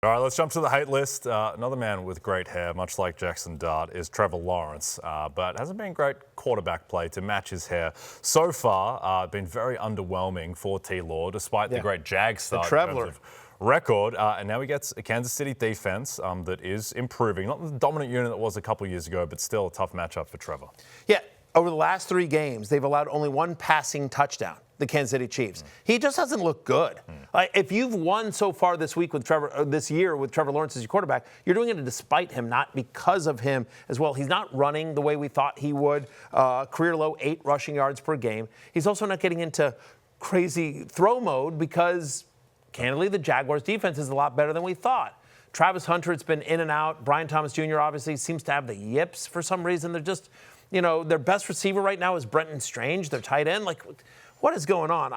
All right, let's jump to the hate list. Another man with great hair, much like Jackson Dart, is Trevor Lawrence, but hasn't been great quarterback play to match his hair. So far, been very underwhelming for T-Law, despite the great Jag start. The Traveler. Record, and now he gets a Kansas City defense that is improving. Not the dominant unit it was a couple years ago, but still a tough matchup for Trevor. Yeah, over the last 3 games, they've allowed only 1 passing touchdown, the Kansas City Chiefs. He just doesn't look good. If you've won so far this week with this year with Trevor Lawrence as your quarterback, you're doing it despite him, not because of him as well. He's not running the way we thought he would. Career low 8 rushing yards per game. He's also not getting into crazy throw mode because, candidly, the Jaguars' defense is a lot better than we thought. Travis Hunter, it's been in and out. Brian Thomas Jr. obviously seems to have the yips for some reason. They're just, their best receiver right now is Brenton Strange, their tight end. Like, what is going on?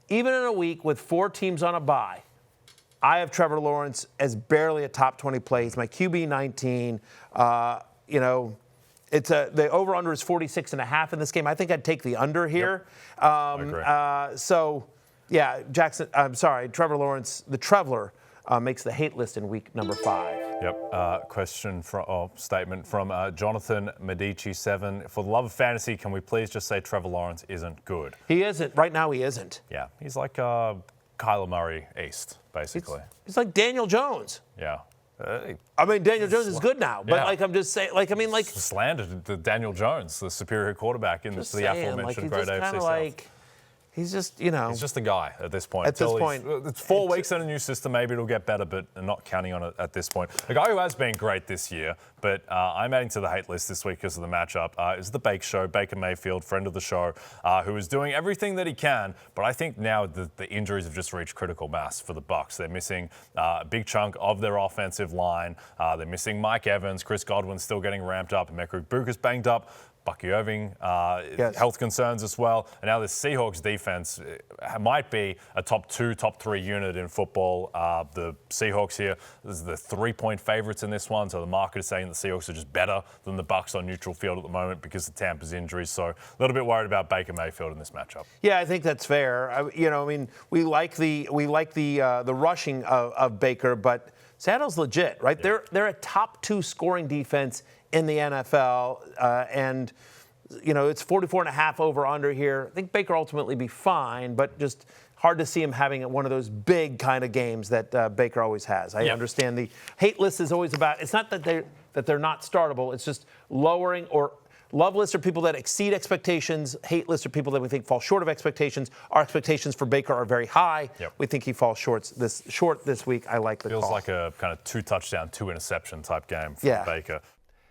Even in a week with 4 teams on a bye, I have Trevor Lawrence as barely a top 20 play. He's my QB 19. The over-under is 46.5 in this game. I think I'd take the under here. Yep. I agree. Trevor Lawrence, the Traveler, makes the hate list in week number 5. Yep. Statement from Jonathan Medici 7. For the love of fantasy, can we please just say Trevor Lawrence isn't good? He isn't. Right now, he isn't. Yeah. He's like Kyler Murray East, basically. He's like Daniel Jones. Yeah. Daniel Jones is good now, but I'm just saying, slandered the Daniel Jones, the superior quarterback in the aforementioned grade AFC South. He's just, He's just a guy at this point. It's 4 weeks in a new system. Maybe it'll get better, but I'm not counting on it at this point. A guy who has been great this year, but I'm adding to the hate list this week because of the matchup, is the Bake Show, Baker Mayfield, friend of the show, who is doing everything that he can. But I think now the injuries have just reached critical mass for the Bucs. They're missing a big chunk of their offensive line. They're missing Mike Evans. Chris Godwin's still getting ramped up. Emeka Egbuka's banged up. Bucky Irving, health concerns as well. And now the Seahawks defense might be a top 2, top 3 unit in football. The Seahawks here, this is the 3-point favorites in this one. So the market is saying the Seahawks are just better than the Bucs on neutral field at the moment because of Tampa's injuries. So a little bit worried about Baker Mayfield in this matchup. Yeah, I think that's fair. We like the rushing of Baker, but Seattle's legit, right? Yeah. They're a top 2 scoring defense in the NFL, and it's 44.5 over under here. I think Baker ultimately be fine, but just hard to see him having one of those big kind of games that Baker always has. I understand the hate list is always about. It's not that they're not startable. It's just lowering or. Love lists are people that exceed expectations. Hate lists are people that we think fall short of expectations. Our expectations for Baker are very high. Yep. We think he falls short this week. I like the call. Feels like a kind of 2-touchdown, 2-interception type game for Baker.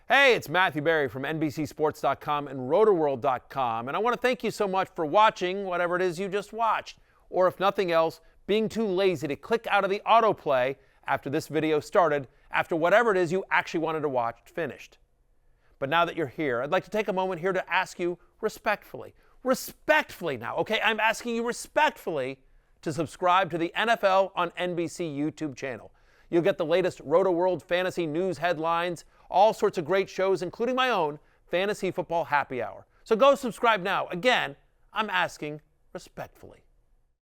Hey, it's Matthew Berry from NBCSports.com and Rotoworld.com, and I want to thank you so much for watching whatever it is you just watched, or if nothing else, being too lazy to click out of the autoplay after this video started, after whatever it is you actually wanted to watch finished. But now that you're here, I'd like to take a moment here to ask you respectfully now, okay? I'm asking you respectfully to subscribe to the NFL on NBC YouTube channel. You'll get the latest Roto-World fantasy news headlines, all sorts of great shows, including my own Fantasy Football Happy Hour. So go subscribe now. Again, I'm asking respectfully.